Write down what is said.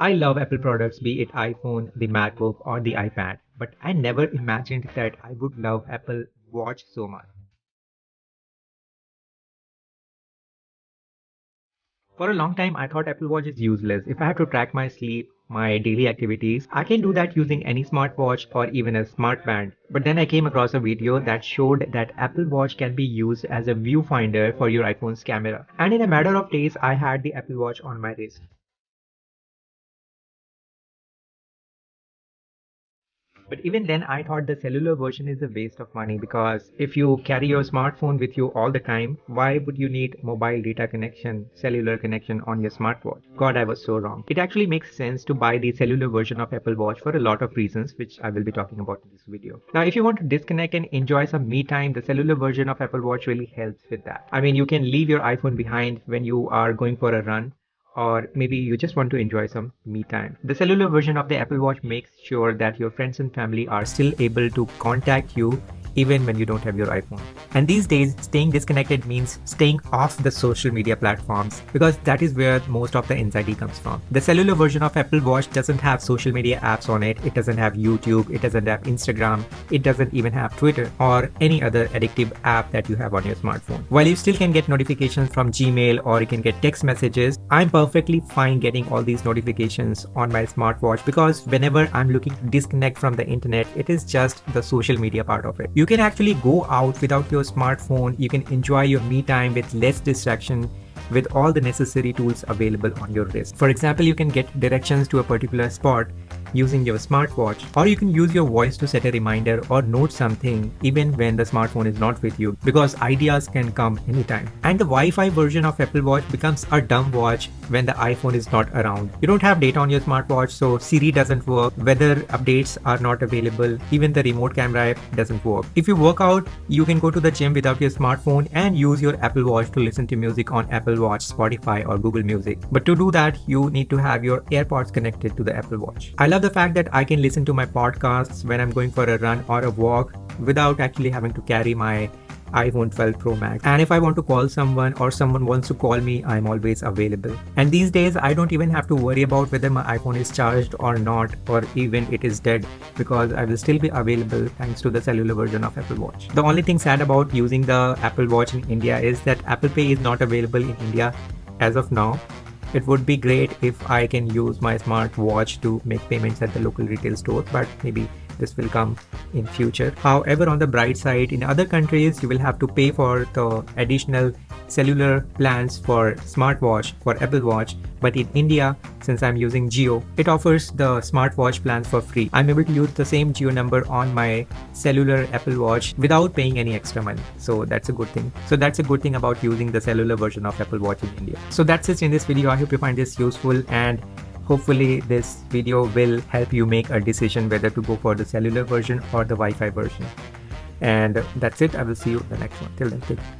I love Apple products, be it iPhone, the MacBook, or the iPad, but I never imagined that I would love Apple Watch so much. For a long time, I thought Apple Watch is useless. If I have to track my sleep, my daily activities, I can do that using any smartwatch or even a smart band. But then I came across a video that showed that Apple Watch can be used as a viewfinder for your iPhone's camera. And in a matter of days, I had the Apple Watch on my wrist. But even then, I thought the cellular version is a waste of money because if you carry your smartphone with you all the time, why would you need mobile data connection, cellular connection on your smartwatch? God, I was so wrong. It actually makes sense to buy the cellular version of Apple Watch for a lot of reasons, which I will be talking about in this video. Now, if you want to disconnect and enjoy some me time, the cellular version of Apple Watch really helps with that. I mean, you can leave your iPhone behind when you are going for a run, or maybe you just want to enjoy some me time. The cellular version of the Apple Watch makes sure that your friends and family are still able to contact you even when you don't have your iPhone. And these days, staying disconnected means staying off the social media platforms because that is where most of the anxiety comes from. The cellular version of Apple Watch doesn't have social media apps on it. It doesn't have YouTube. It doesn't have Instagram. It doesn't even have Twitter or any other addictive app that you have on your smartphone. While you still can get notifications from Gmail or you can get text messages, I'm perfectly fine getting all these notifications on my smartwatch because whenever I'm looking to disconnect from the internet, it is just the social media part of it. You can actually go out without your smartphone. You can enjoy your me time with less distraction with all the necessary tools available on your wrist. For example, you can get directions to a particular spot using your smartwatch, or you can use your voice to set a reminder or note something even when the smartphone is not with you, because ideas can come anytime. And the Wi-Fi version of Apple Watch becomes a dumb watch when the iPhone is not around. You don't have data on your smartwatch, so Siri doesn't work, weather updates are not available, even the remote camera app doesn't work. If you work out, you can go to the gym without your smartphone and use your Apple Watch to listen to music on Apple Watch, Spotify, or Google Music. But to do that, you need to have your AirPods connected to the Apple Watch. I love the fact that I can listen to my podcasts when I'm going for a run or a walk without actually having to carry my iPhone 12 Pro Max. And if I want to call someone or someone wants to call me, I'm always available. And these days, I don't even have to worry about whether my iPhone is charged or not, or even it is dead, because I will still be available thanks to the cellular version of Apple Watch. The only thing sad about using the Apple Watch in India is that Apple Pay is not available in India as of now. It would be great if I can use my smartwatch to make payments at the local retail store, but maybe this will come in future. However, on the bright side, in other countries, you will have to pay for the additional cellular plans for smartwatch, for Apple Watch. But in India, since I'm using Jio, it offers the smartwatch plans for free. I'm able to use the same Jio number on my cellular Apple Watch without paying any extra money. So that's a good thing. So that's a good thing about using the cellular version of Apple Watch in India. So that's it in this video. I hope you find this useful, and hopefully this video will help you make a decision whether to go for the cellular version or the Wi-Fi version. And that's it. I will see you in the next one. Till then, take care.